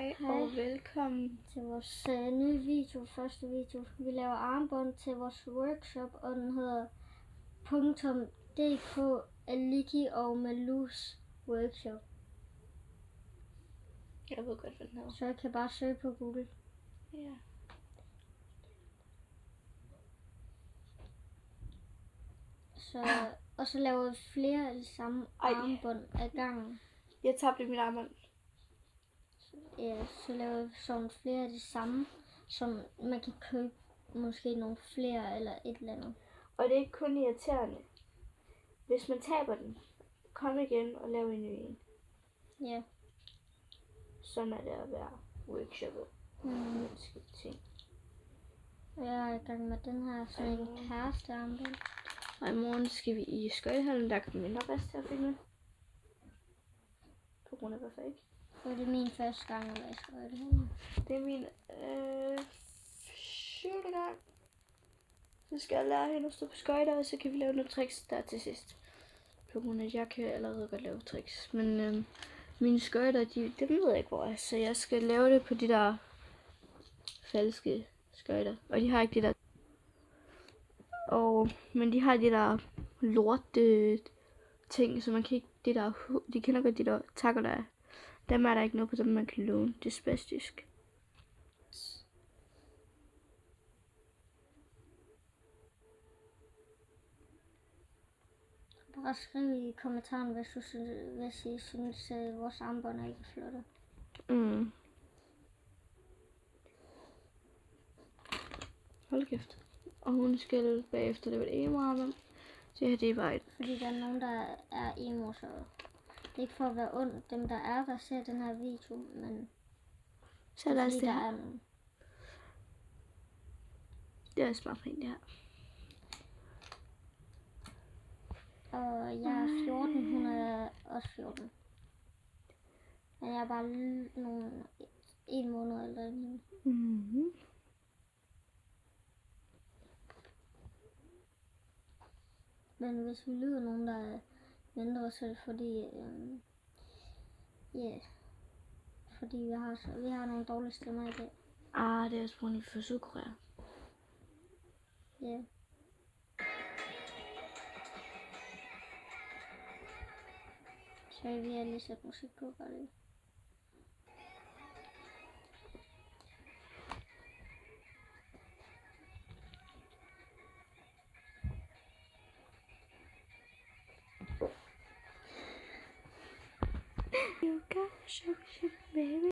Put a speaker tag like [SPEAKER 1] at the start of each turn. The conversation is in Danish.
[SPEAKER 1] Hej og velkommen
[SPEAKER 2] til vores nye video, første video. Vi laver armbånd til vores workshop, og den hedder .dk Aliki og Malus workshop.
[SPEAKER 1] Jeg ved godt, hvad den hedder.
[SPEAKER 2] Så jeg kan bare søge på Google.
[SPEAKER 1] Ja.
[SPEAKER 2] Og så laver vi flere af de samme armbånd ad gangen.
[SPEAKER 1] Jeg tabte mit armbånd.
[SPEAKER 2] Ja, så laver vi sådan flere af de samme, som man kan købe måske nogle flere eller et eller andet.
[SPEAKER 1] Og det er ikke kun irriterende. Hvis man taber den, kom igen og lav en ny en.
[SPEAKER 2] Ja.
[SPEAKER 1] Sådan er det at være workshoppet. Ting.
[SPEAKER 2] Jeg er i gang med den her sådan en kærestearmbånd.
[SPEAKER 1] Og i morgen skal vi i skøjtehallen, der kan mindre plads til at filme. På grund af hvorfor ikke?
[SPEAKER 2] Og det er min første gang at være i skøjtehallen.
[SPEAKER 1] Det er min 7. gang. Så skal jeg lære hende at stå på skøjter, og så kan vi lave nogle tricks der til sidst. På grund af, at jeg kan allerede godt lave tricks. Men mine skøjter, dem ved jeg ikke hvor er. Så jeg skal lave det på de der falske skøjter. Og de har ikke de der. Men de har de der lorte ting, så man kan ikke, de kender godt de der takker der er. Dem er der ikke noget på, dem man kan låne. Det er spastisk.
[SPEAKER 2] Bare skriv i kommentaren, hvis I synes, at vores armbånd er ikke flotte.
[SPEAKER 1] Hold kæft. Og hun skal bagefter lave et emo-armbånd. Så det er bare et.
[SPEAKER 2] Fordi der er nogen, der er emo, så det er ikke for at være ondt, dem der ser den her video, men
[SPEAKER 1] så er der
[SPEAKER 2] fordi der er nogen.
[SPEAKER 1] Det er også meget fint, det her.
[SPEAKER 2] Og jeg er 14, hun er også 14. Men jeg er bare en måned ældre end hende. Men hvis vi lyder nogen, der er mindre, så er det fordi, fordi vi har nogle dårlige stemmer i dag.
[SPEAKER 1] Det er også på grund af for Sydkorea.
[SPEAKER 2] Ja. Så vi har lige sat musik på, bare det.
[SPEAKER 1] You got show, baby.